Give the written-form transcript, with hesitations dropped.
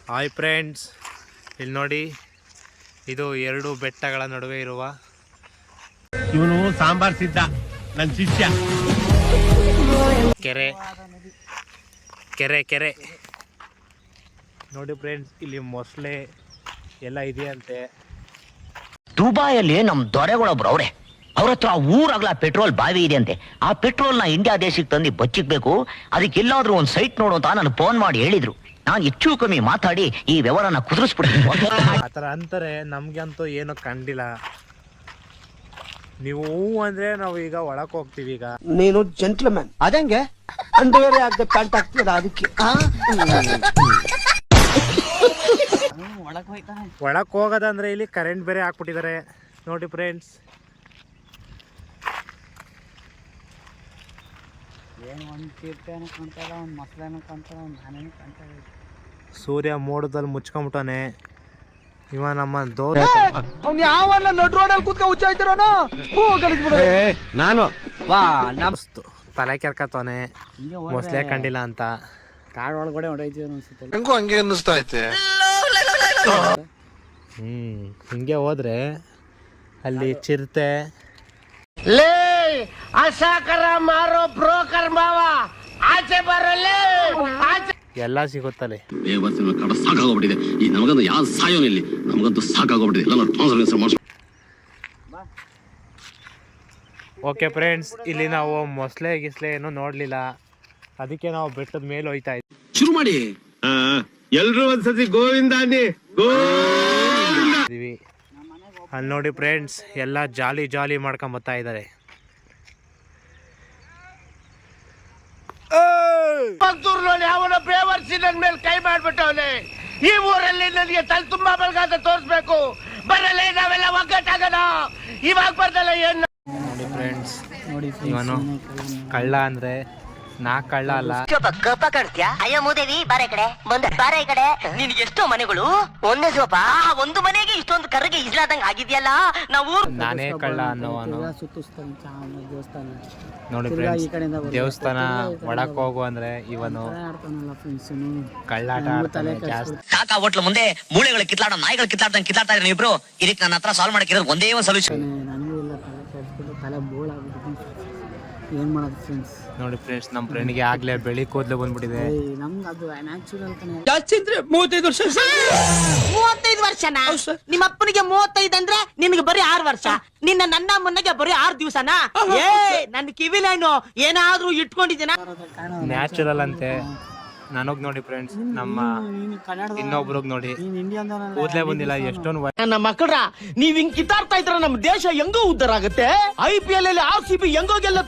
Hi friends, ಇಲ್ಲಿ ನೋಡಿ, ಇದು ಎರಡು ಬೆಟ್ಟಗಳ ನಡುವೆ ಇರುವ ಇವನು ಸಾಂಬಾರ್ ಸಿದ್ಧ ನನ್ನ ಶಿಷ್ಯ. ಕೆರೆ ಕೆರೆ ಕೆರೆ ನೋಡಿ ಫ್ರೆಂಡ್ಸ್, ಇಲ್ಲಿ ಮೊಸಳೆ ಎಲ್ಲ ಇದೆಯಂತೆ. ದುಬಾಯಲ್ಲಿ ನಮ್ ದೊರೆಗಳೊಬ್ರು ಅವ್ರೆ, ಅವ್ರ ಹತ್ರ ಊರಾಗ್ಲ ಪೆಟ್ರೋಲ್ ಬಾವಿ ಇದೆ ಅಂತೆ. ಆ ಪೆಟ್ರೋಲ್ ನ ಇಂಡಿಯಾ ದೇಶಕ್ಕೆ ತಂದು ಬಚ್ಚಿಕ್ಬೇಕು, ಅದಕ್ಕೆಲ್ಲಾದ್ರೂ ಒಂದ್ ಸೈಟ್ ನೋಡು ಅಂತ ನಾನು ಫೋನ್ ಮಾಡಿ ಹೇಳಿದ್ರು. ನಾನು ಹೆಚ್ಚು ಕಮ್ಮಿ ಮಾತಾಡಿ ಈ ವ್ಯವಹಾರನ ಕುದುರಿಸ್ಬಿಡ್ತೀನಿ. ಆತರ ಅಂತಾರೆ, ನಮ್ಗೆ ಅಂತೂ ಏನು ಕಂಡಿಲ್ಲ. ನೀವು ಅಂದ್ರೆ ನಾವು ಈಗ ಒಳಕ್ ಹೋಗ್ತೀವಿ. ಈಗ ನೀನು ಜೆಂಟ್ಲ್ಮನ್ ಅದಂಗೆ ಅಂಡರ್ವೇರ್ ಆಗದೆ ಪ್ಯಾಂಟ್ ಹಾಕ್ತೀರ, ಅದಕ್ಕೆ ಒಳಕ್ ಹೋಗೋದಂದ್ರೆ ಇಲ್ಲಿ ಕರೆಂಟ್ ಬೇರೆ ಹಾಕ್ಬಿಟ್ಟಿದ್ದಾರೆ ನೋಡಿ ಫ್ರೆಂಡ್ಸ್. ಸೂರ್ಯ ಮೋಡದಲ್ಲಿ ಮುಚ್ಕೊಂಬಿಟ್ಟಾನೆ. ಇವ ನಮ್ಮ ಯಾವಲ್ಲ ನಡ್ ರೋಡಲ್ಲಿ ಕೂತ್ಕೊಂಡು ಹುಚ್ಚಾಯ್ತಿರೋನು. ನಾನು ತಲೆ ಕೆರ್ಕತ್ತವನೆ, ಮೊಸಳೆ ಕಂಡಿಲ್ಲ ಅಂತ. ಕಾಡ್ ಒಳಗಡೆ ಹೊಡೈತೀವಿ ಅನ್ಸುತ್ತೆ. ನಂಗೂ ಹಂಗೆ ಅನ್ನಿಸ್ತಾ ಐತೆ. ಹಿಂಗೆ ಹೋದ್ರೆ ಅಲ್ಲಿ ಚಿರತೆ, ಲೇ ಅಸಾಕರ ಮಾರೋ ಬ್ರೋಕರ್ ಮಾವ, ಆಚೆ ಬರಲೇ ಎಲ್ಲ ಸಿಗುತ್ತಲ್ಲಿ. ಕಡ ಸಾಕಾಗೋಗ್ಬಿಟ್ಟಿದೆ. ಈ ನಮಗಂತೂ ಯಾವ ಸಾಯೋನಿಲ್ಲಿ, ನಮಗಂತೂ ಸಾಕಾಗೋಗ್ಬಿಟ್ಟಿದೆ. ಎಲ್ಲ ಟ್ರಾನ್ಸ್ಫರ್ ಮಾಡಿಸ್. ಓಕೆ ಫ್ರೆಂಡ್ಸ್, ಇಲ್ಲಿ ನಾವು ಮೊಸಳೆ ಗಿಸ್ಲೆ ಏನು ನೋಡ್ಲಿಲ್ಲ, ಅದಕ್ಕೆ ನಾವು ಬೆಟ್ಟದ ಮೇಲೆ ಹೋಯ್ತಾ ಶುರು ಮಾಡಿ. ಎಲ್ರು ಒಂದ್ಸತಿ ಗೋವಿಂದಾನಿ ಇದ್ವಿ. ಅಲ್ಲಿ ನೋಡಿ ಫ್ರೆಂಡ್ಸ್, ಎಲ್ಲ ಜಾಲಿ ಜಾಲಿ ಮಾಡ್ಕೊಂಡ್ ಬರ್ತಾ ಇದ್ದಾರೆ. ಅವನ ಬೇವರ್ಸಿ ನನ್ ಮೇಲೆ ಕೈ ಮಾಡ್ಬಿಟ್ಟವನೆ. ಈ ಊರಲ್ಲಿ ನನಗೆ ತಲೆ ತುಂಬಾ ಬಲಗಾದ ತೋರಿಸ್ಬೇಕು. ಬರಲೇ ನಾವೆಲ್ಲ ಒಗ್ಗಟ್ಟಾಗಣ. ಇವಾಗ ಬರ್ದಲ್ಲ ಏನ್ ನೋಡಿ ಫ್ರೆಂಡ್ಸ್, ಇವನು ಕಳ್ಳ ಅಂದ್ರೆ ನಾ ಕಳ್ಳ ಅಲ್ಲ. ಕಪ್ಪ ಕಾಡ್ತೀಯಾ? ಅಯ್ಯ ಮೂದೇವಿ, ಬಾರೆ ಕಡೆ ಬಂದ ಬಾರೆ ಕಡೆ. ನಿನ್ಗೆ ಎಷ್ಟೋ ಮನೆಗಳು? ಒಂದೇ ಸೋಪ ಒಂದು ಮನೆಗೆ ಇಷ್ಟೊಂದು ಕರ್ಗೆ ಇಸ್ಲಾದಂಗ ಆಗಿದ್ಯಲ್ಲ. ನಾವು ನಾನೇ ಕಳ್ಳ ಅನ್ನೋವನು. ನೋಡಿ ಫ್ರೆಂಡ್ಸ್, ದೇವಸ್ಥಾನ ಒಳಕ್ ಹೋಗು ಅಂದ್ರೆ ಇವನು ಕಳ್ಳಾಟ ಆಡ್ತಾನೆ ಜಾಸ್ತಿ. ಕಾಕಾ ಹೋಟ್ಲು ಮುಂದೆ ಮೂಳೆಗಳು ಕಿತ್ಲಾಡ ನಾಯಿಗಳು ಕಿತ್ಲಾಡ್ದಂಗೆ ಕಿತ್ಲಾಡ್ತಾ ಇದ್ರೆ ಇಬ್ರು. ಇದಕ್ಕೆ ನನ್ನ ಹತ್ರ ಸಾಲ್ವ್ ಮಾಡಕ್ಕೆ ಒಂದೇ ಒಂದು ಸೊಲ್ಯೂಷನ್. ಏನ್ ಮಾಡೋದು ಫ್ರೆಂಡ್ಸ್? ನೋಡಿ ಫ್ರೆಂಡ್ಸ್, ನಮ್ಮ ಫ್ರೆಂಡ್ಗೆ ಆಗ್ಲೇ ಬೆಳಿ ಕೂದಲು ಬಂದ್ಬಿಟ್ಟಿದೆ. ನಮ್ಗೆ ಅದು ನ್ಯಾಚುರಲ್ ತಾನೆ. ಜಾಸ್ತಿ ಅಂದ್ರೆ 35 ವರ್ಷ. 35 ವರ್ಷನಾ? ನಿಮ್ಮ ಅಪ್ಪನಿಗೆ 35 ಅಂದ್ರೆ ನಿನ್ಗೆ ಬರೀ 6 ವರ್ಷ. ನನ್ನ ಮುನ್ನಗೆ ಬರೀ 6 ದಿವಸನಾ? ಏ ನನ್ನ ಕಿವಿಲೇನು ಏನಾದ್ರೂ ಇಟ್ಕೊಂಡಿದ್ದೀನ? ನ್ಯಾಚುರಲ್ ಅಂತೆ. ನನಗ್ ನೋಡಿ ಫ್ರೆಂಡ್ಸ್, ನಮ್ಮ ಇನ್ನೊಬ್ರಿಗೆ ನೋಡಿ ಕೂದಲೇ ಬಂದಿಲ್ಲ. ಎಷ್ಟೊಂದು ನನ್ನ ಮಕ್ಕಳ, ನೀವ್ ಹಿಂಗ್ ಕಿತ್ತಾಡ್ತಾ ಇದ್ರ ನಮ್ಮ ದೇಶ ಹೆಂಗೋ ಉದ್ದಾರ ಆಗುತ್ತೆ. IPL ಅಲ್ಲಿ RCB ಹೆಂಗೋ ಗೆಲ್ಲ.